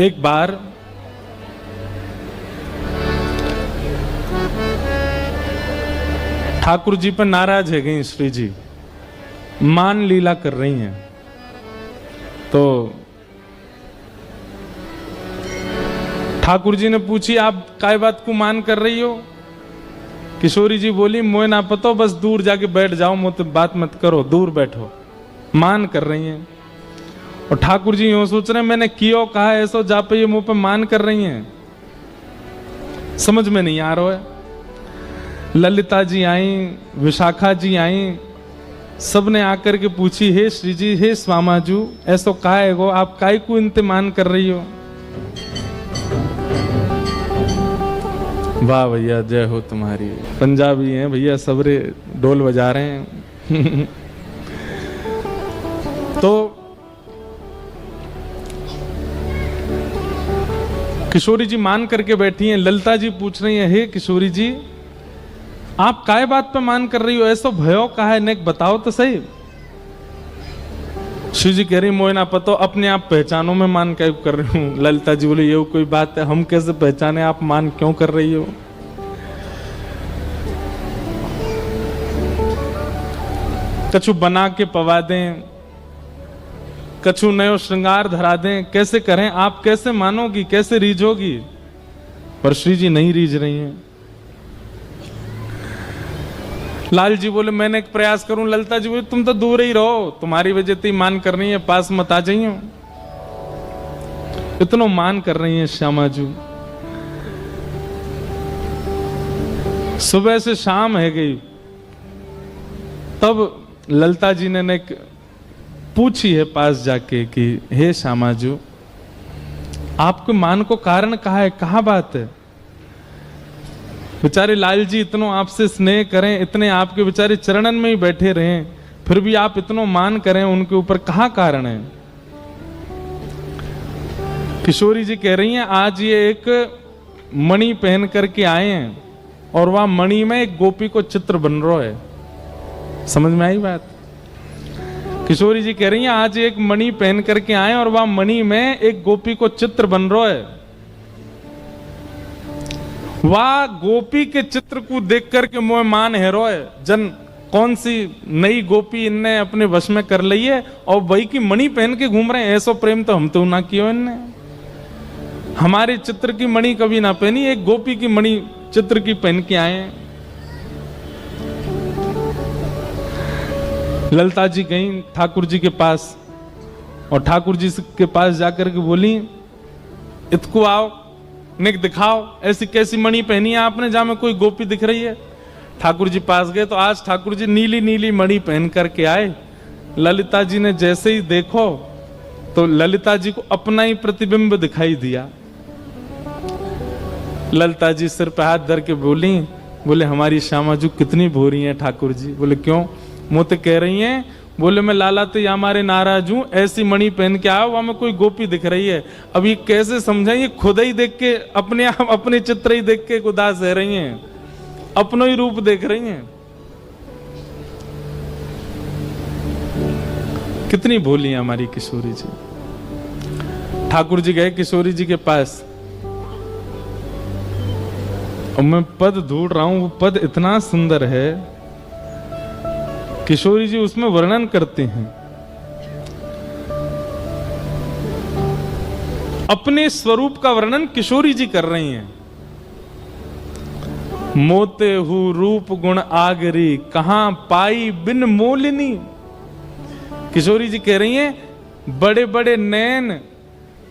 एक बार ठाकुर जी पर नाराज है गई श्री जी, मान लीला कर रही हैं। तो ठाकुर जी ने पूछी, आप काय बात को मान कर रही हो? किशोरी जी बोली, मोए ना पतो, बस दूर जाके बैठ जाओ, मुझे बात मत करो, दूर बैठो। मान कर रही हैं। और ठाकुर जी यूं सोच रहे हैं, मैंने कियो कहा ऐसो जा पे ये मुंह पे मान कर रही हैं, समझ में नहीं आ रहा है। ललिता जी आई, विशाखा जी आई, सबने आकर के पूछी, हे श्री जी, हे स्वामाजू, ऐसो कहा है गो, आप काय को इंतमान कर रही हो? वाह भैया, जय हो तुम्हारी। पंजाबी हैं भैया, सबरे ढोल बजा रहे हैं। तो किशोरी जी मान करके बैठी हैं। ललिता जी पूछ रही हैं, हे किशोरी जी, आप काय बात पे मान कर रही हो? ऐसा भयो कहा है, नेक बताओ तो सही। शिव जी कह रही, मोए ना पतो, अपने आप पहचानो, मैं मान क्या कर रही हूं। ललिता जी बोले, ये कोई बात है, हम कैसे पहचाने, आप मान क्यों कर रही हो? कछु बना के पवा दें, कछु नयो श्रृंगार धरा दें, कैसे करें, आप कैसे मानोगी, कैसे रीझोगी? पर श्री जी नहीं रीझ रही हैं। लाल जी बोले, मैंने एक प्रयास करूं। ललिता जी बोले, तुम तो दूर ही रहो, तुम्हारी वजह से मान कर रही है, पास मत आ जाइयो। इतना मान कर रही हैं श्यामाजू। सुबह से शाम है गई, तब ललिता जी ने पूछी है पास जाके कि हे श्यामाजू, आपके मान को कारण कहा है, कहा बात है? बेचारे लाल जी इतनो आपसे स्नेह करें, इतने आपके बेचारे चरणन में ही बैठे रहें, फिर भी आप इतनो मान करें उनके ऊपर, कहाँ कारण है? किशोरी जी कह रही हैं, आज ये एक मणि पहन करके आए हैं और वह मणि में एक गोपी को चित्र बन रहा है। समझ में आई बात? किशोरी जी कह रही हैं, आज एक मणि पहन करके आए और वह मणि में एक गोपी को चित्र बन रहा है। वह गोपी के चित्र को देख करके मोह मान हेरो है, जन कौन सी नई गोपी इनने अपने वश में कर ली है और वही की मणि पहन के घूम रहे हैं। ऐसो प्रेम तो हम तो ना कियो इनने, हमारे चित्र की मणि कभी ना पहनी, एक गोपी की मणि चित्र की पहन के आए हैं। ललिता जी गई ठाकुर जी के पास और ठाकुर जी के पास जाकर के बोली, इतको आओ, निक दिखाओ, ऐसी कैसी मणि पहनी है आपने जहां में कोई गोपी दिख रही है? ठाकुर जी पास गए तो आज ठाकुर जी नीली नीली मणि पहन करके आए। ललिता जी ने जैसे ही देखो तो ललिता जी को अपना ही प्रतिबिंब दिखाई दिया। ललिता जी सिर पे हाथ धर के बोले हमारी श्यामाजू कितनी भोरी है ठाकुर जी। बोले क्यों? मुझे कह रही हैं, बोले मैं लाला तो या हमारे नाराज हूं, ऐसी मणि पहन के आओ, वहां में कोई गोपी दिख रही है। अब ये कैसे समझाएं, खुद ही देख के अपने आप अपने चित्र ही देख के उदास रह रही हैं, अपनो ही रूप देख रही हैं। कितनी भोली है हमारी किशोरी जी। ठाकुर जी गए किशोरी जी के पास और मैं पद ढूंढ रहा हूं, वो पद इतना सुंदर है। किशोरी जी उसमें वर्णन करते हैं, अपने स्वरूप का वर्णन किशोरी जी कर रही हैं। मोते हु रूप गुण आगरी, कहां पाई बिन मोलिनी। किशोरी जी कह रही हैं, बड़े बड़े नैन,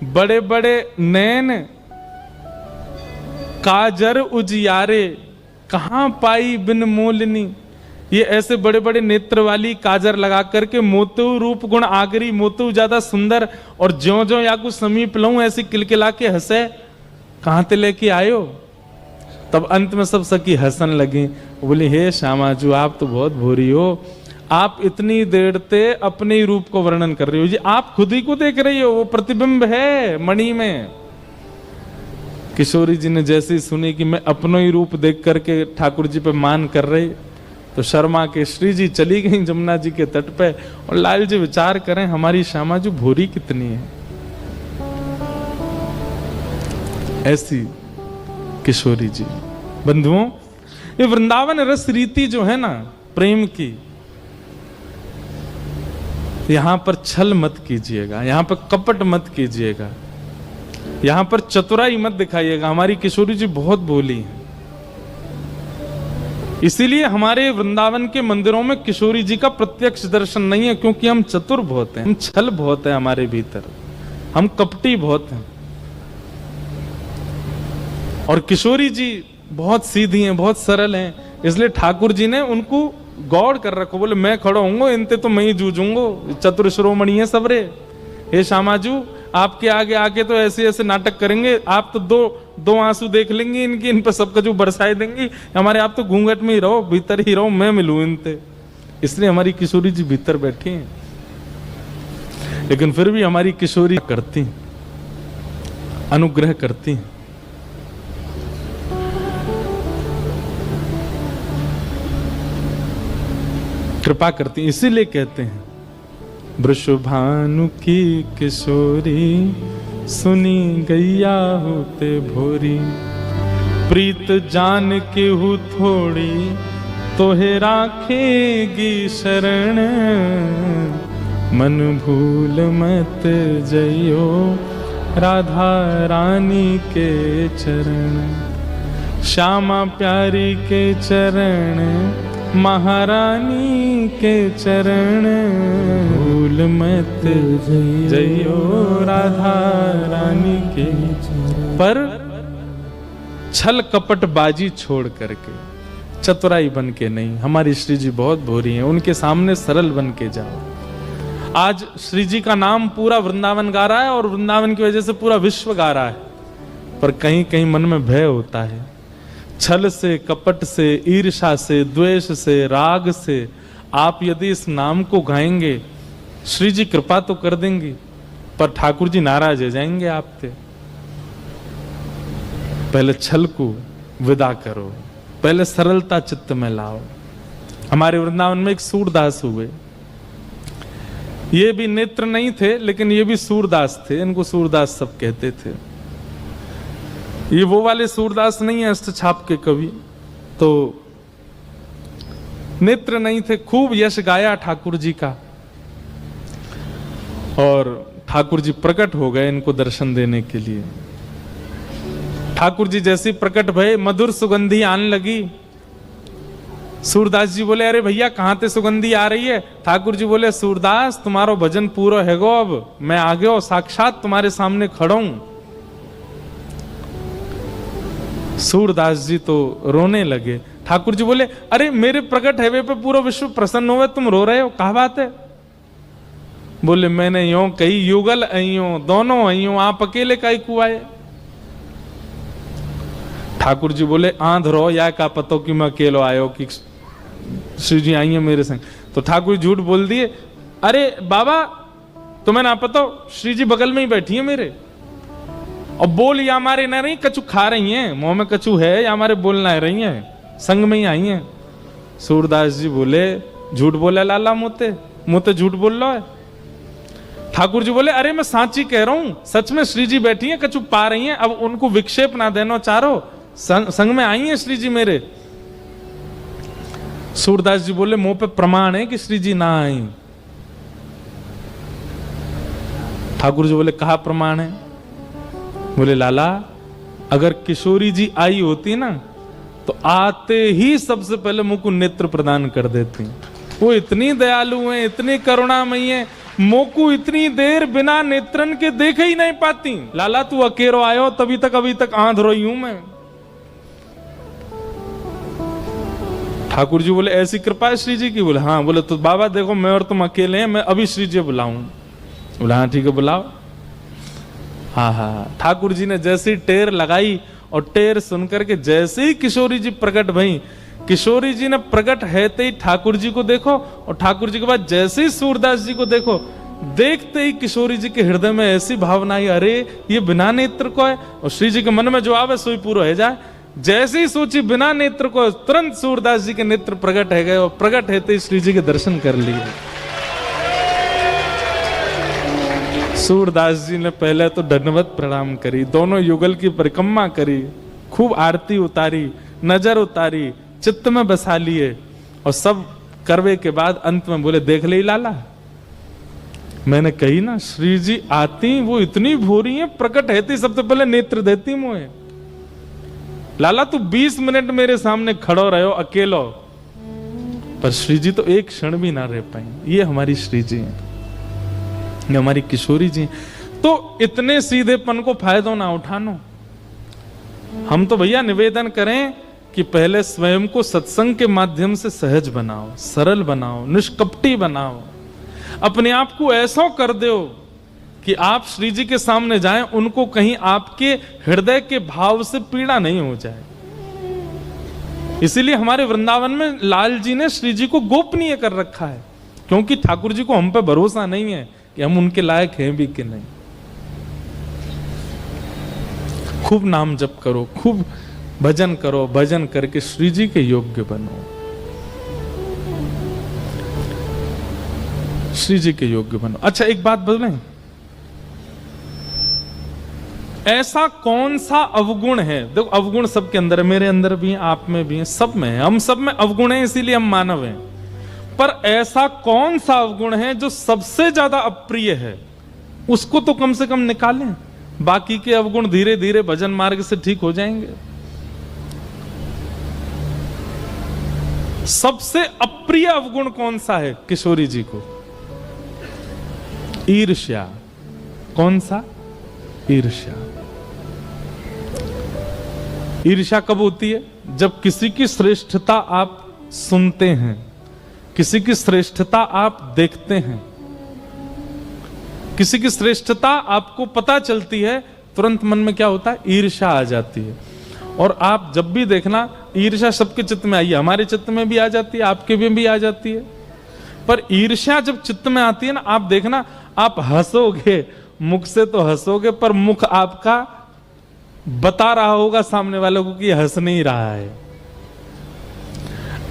बड़े बड़े नैन, काजर उजियारे, कहां पाई बिन मोलिनी। ये ऐसे बड़े बड़े नेत्र वाली काजर लगा करके, मोतु रूप गुण आगरी, मोतु ज्यादा सुंदर, और ज्यो ज्यो या कुछ समीप लऊं ऐसी किलकिला के हंसे, कहां ते लेके आयो? तब अंत में सब सखी हंसन लगी। बोली, हे श्यामाजू, आप तो बहुत भोरी हो, आप इतनी देर ते अपने ही रूप को वर्णन कर रही हो जी, आप खुद ही को देख रही हो, वो प्रतिबिंब है मणि में। किशोरी जी ने जैसे ही सुनी कि मैं अपनो ही रूप देख करके ठाकुर जी पे मान कर रही, तो शर्मा के श्री जी चली गई जमुना जी के तट पे। और लाल जी विचार करें, हमारी श्यामाजू भोरी कितनी है। ऐसी किशोरी जी। बंधुओं, ये वृंदावन रस रीति जो है ना प्रेम की, यहां पर छल मत कीजिएगा, यहां पर कपट मत कीजिएगा, यहां पर चतुराई मत दिखाइएगा। हमारी किशोरी जी बहुत भोली है, इसीलिए हमारे वृंदावन के मंदिरों में किशोरी जी का प्रत्यक्ष दर्शन नहीं है, क्योंकि हम चतुर बहुत हैं, हम छल बहुत है हमारे भीतर, हम कपटी बहुत हैं। और किशोरी जी बहुत सीधी हैं, बहुत सरल हैं, इसलिए ठाकुर जी ने उनको गौड़ कर रखो। बोले मैं खड़ा हूंगा, इनते तो मैं ही जूझूंगो, चतुर शिरोमणि है सबरे। हे श्यामाजू, आपके आगे आके तो ऐसे ऐसे नाटक करेंगे, आप तो दो आंसू देख लेंगे इनकी, इन पर सब कजू बरसाए देंगी। हमारे आप तो घूंघट में ही रहो, भीतर ही रहो, मैं मिलूं इनते। इसलिए हमारी किशोरी जी भीतर बैठी हैं, लेकिन फिर भी हमारी किशोरी करती, अनुग्रह करती। कृपा करती, इसीलिए कहते हैं वृषभानु की किशोरी, सुनी गैया होते भोरी, प्रीत जान के हु थोड़ी, तोहे राखेगी शरण, मन भूल मत जइयो राधा रानी के चरण, श्यामा प्यारी के चरण, महारानी के चरण, भूल मत जइयो राधा रानी के चरण। पर छल कपट बाजी छोड़ करके, चतुराई बन के नहीं। हमारी श्री जी बहुत भोरी हैं, उनके सामने सरल बन के जाओ। आज श्री जी का नाम पूरा वृंदावन गा रहा है, और वृंदावन की वजह से पूरा विश्व गा रहा है, पर कहीं कहीं मन में भय होता है। छल से, कपट से, ईर्ष्या से, द्वेष से, राग से आप यदि इस नाम को गाएंगे, श्री जी कृपा तो कर देंगी, पर ठाकुर जी नाराज हो जाएंगे आपसे। पहले छल को विदा करो, पहले सरलता चित्त में लाओ। हमारे वृंदावन में एक सूरदास हुए, ये भी नेत्र नहीं थे, लेकिन ये भी सूरदास थे, इनको सूरदास सब कहते थे। ये वो वाले सूरदास नहीं है अष्टछाप के कवि, तो नेत्र नहीं थे, खूब यश गाया ठाकुर जी का, और ठाकुर जी प्रकट हो गए इनको दर्शन देने के लिए। ठाकुर जी जैसे प्रकट भये, मधुर सुगंधी आने लगी। सूरदास जी बोले, अरे भैया कहां ते सुगंधी आ रही है? ठाकुर जी बोले, सूरदास तुम्हारो भजन पूरा है गो, अब मैं आ गयो, साक्षात तुम्हारे सामने खड़ा हूं। सूरदास जी तो रोने लगे। ठाकुर जी बोले, अरे मेरे प्रकट हैवे पे पूरा विश्व प्रसन्न होवे, तुम रो रहे हो, क्या बात है? बोले, मैंने यूं कही युगल अइयो, दोनों अइयो, आप अकेले काई को आए? ठाकुर जी बोले, आंध रो या का पतो कि मैं अकेलो आयो, कि श्री जी आई है मेरे संग। तो ठाकुर झूठ बोल दिए, अरे बाबा तुम्हें ना पता, श्री जी बगल में ही बैठी है मेरे, और बोल या हमारे न रही, कछु खा रही हैं, मुंह में कछु है, या हमारे बोलना है रही हैं, संग में ही आई हैं। सूरदास जी बोले, झूठ बोला लाला, मुते झूठ बोल रहा है। ठाकुर जी बोले, अरे मैं सांची कह रहा हूं, सच में श्री जी बैठी हैं, कछु पा रही हैं, अब उनको विक्षेप ना देना चारो, संग में आई हैं श्री जी मेरे। सूरदास जी बोले, मुंह पे प्रमाण है कि श्री जी ना आई। ठाकुर जी बोले, कहा प्रमाण है? बोले, लाला अगर किशोरी जी आई होती ना, तो आते ही सबसे पहले मुंह को नेत्र प्रदान कर देती। वो इतनी दयालु हैं, इतनी करुणामयी हैं, मुंह को इतनी देर बिना नेत्रन के देखे ही नहीं पाती। लाला तू अकेलो आयो, तभी तक अभी तक आंध रोई हूं मैं। ठाकुर जी बोले, ऐसी कृपा है श्री जी की? बोले, हाँ। बोले, तो बाबा देखो मैं और तुम अकेले हैं, मैं अभी श्री जी बुलाऊं? बोला, हाँ ठीक है बुलाओ। हाँ हाँ, ठाकुर जी ने जैसी टेर लगाई, और टेर सुनकर के जैसे ही किशोरी जी प्रकट भई, किशोरी जी ने प्रकट है ही ठाकुर जी को देखो, और ठाकुर जी के बाद जैसे ही सूरदास जी को देखो, देखते ही किशोरी जी के हृदय में ऐसी भावना आई, अरे ये बिना नेत्र को है, और श्री जी के मन में जो आवे सोई पूरा हो जाए। जैसे ही सोची बिना नेत्र को, तुरंत सूरदास जी के नेत्र प्रकट है गए, और प्रकट है श्री जी के दर्शन कर लिए। सूरदास जी ने पहले तो दंडवत प्रणाम करी, दोनों युगल की परिक्रमा करी, खूब आरती उतारी, नजर उतारी, चित्त में बसा लिए और सब करवे के बाद अंत में बोले देख ले लाला, मैंने कही ना श्री जी आती वो इतनी भूरी है, प्रकट रहती सबसे पहले नेत्र देती मोहे। लाला तू 20 मिनट मेरे सामने खड़ो रहो अकेलो, पर श्री जी तो एक क्षण भी ना रह पाई। ये हमारी श्री जी है, ये हमारी किशोरी जी। तो इतने सीधेपन को फायदा ना उठानो। हम तो भैया निवेदन करें कि पहले स्वयं को सत्संग के माध्यम से सहज बनाओ, सरल बनाओ, निष्कपटी बनाओ, अपने आप को ऐसा कर दो कि आप श्री जी के सामने जाएं, उनको कहीं आपके हृदय के भाव से पीड़ा नहीं हो जाए। इसीलिए हमारे वृंदावन में लाल जी ने श्री जी को गोपनीय कर रखा है, क्योंकि ठाकुर जी को हम पे भरोसा नहीं है कि हम उनके लायक हैं भी कि नहीं। खूब नाम जप करो, खूब भजन करो, भजन करके श्री जी के योग्य बनो, श्री जी के योग्य बनो। अच्छा एक बात बोलें, ऐसा कौन सा अवगुण है, देखो अवगुण सबके अंदर है, मेरे अंदर भी है, आप में भी है, सब में है, हम सब में अवगुण है, इसीलिए हम मानव हैं। पर ऐसा कौन सा अवगुण है जो सबसे ज्यादा अप्रिय है, उसको तो कम से कम निकालें, बाकी के अवगुण धीरे धीरे भजन मार्ग से ठीक हो जाएंगे। सबसे अप्रिय अवगुण कौन सा है किशोरी जी को? ईर्ष्या। कौन सा? ईर्ष्या। ईर्ष्या कब होती है? जब किसी की श्रेष्ठता आप सुनते हैं, किसी की श्रेष्ठता आप देखते हैं, किसी की श्रेष्ठता आपको पता चलती है, तुरंत मन में क्या होता है? ईर्ष्या आ जाती है। और आप जब भी देखना, ईर्ष्या सबके चित्त में आई है, हमारे चित्त में भी आ जाती है, आपके में भी आ जाती है। पर ईर्ष्या जब चित्त में आती है ना, आप देखना, आप हंसोगे, मुख से तो हंसोगे, पर मुख आपका बता रहा होगा सामने वालों को कि हंस नहीं रहा है।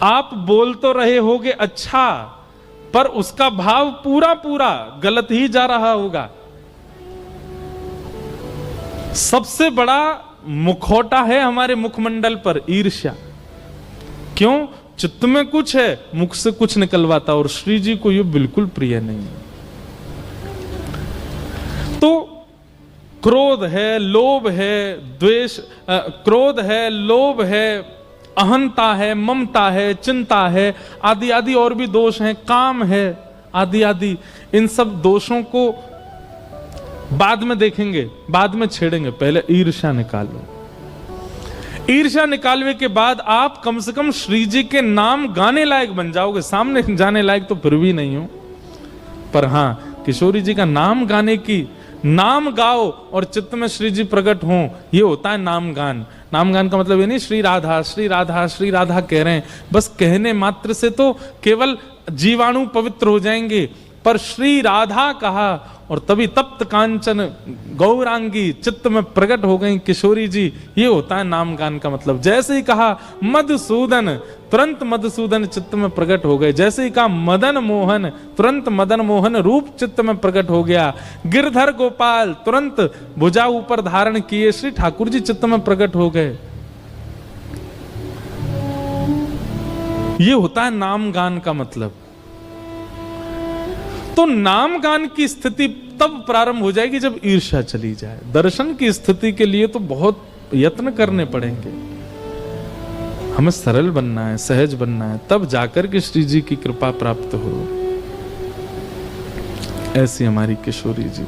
आप बोल तो रहे होगे अच्छा, पर उसका भाव पूरा पूरा गलत ही जा रहा होगा। सबसे बड़ा मुखौटा है हमारे मुखमंडल पर ईर्ष्या। क्यों? चित्त में कुछ है, मुख से कुछ निकलवाता, और श्री जी को ये बिल्कुल प्रिय नहीं है। तो क्रोध है, लोभ है, द्वेष, क्रोध है, लोभ है, अहंता है, ममता है, चिंता है, आदि आदि और भी दोष हैं, काम है, आदि आदि। इन सब दोषों को बाद में देखेंगे, बाद में छेड़ेंगे, पहले ईर्ष्या निकालो। ईर्ष्या निकालने के बाद आप कम से कम श्री जी के नाम गाने लायक बन जाओगे। सामने जाने लायक तो फिर भी नहीं हो, पर हां किशोरी जी का नाम गाने की, नाम गाओ और चित्त में श्री जी प्रकट हो, ये होता है नाम गान। नाम गान का मतलब ये नहीं श्री राधा श्री राधा श्री राधा कह रहे हैं, बस कहने मात्र से तो केवल जीवाणु पवित्र हो जाएंगे, पर श्री राधा कहा और तभी तप्त कांचन गौरांगी चित्त में प्रकट हो गई किशोरी जी, ये होता है नाम गान का मतलब। जैसे ही कहा मधुसूदन, तुरंत मधुसूदन चित्त में प्रकट हो गए। जैसे ही कहा मदन मोहन, तुरंत मदन मोहन रूप चित्त में प्रकट हो गया। गिरधर गोपाल, तुरंत भुजा ऊपर धारण किए श्री ठाकुर जी चित्त में प्रकट हो गए। ये होता है नाम गान का मतलब। तो नाम गान की स्थिति तब प्रारंभ हो जाएगी जब ईर्ष्या चली जाए। दर्शन की स्थिति के लिए तो बहुत यत्न करने पड़ेंगे, हमें सरल बनना है, सहज बनना है, तब जाकर के श्री जी की कृपा प्राप्त हो। ऐसी हमारी किशोरी जी।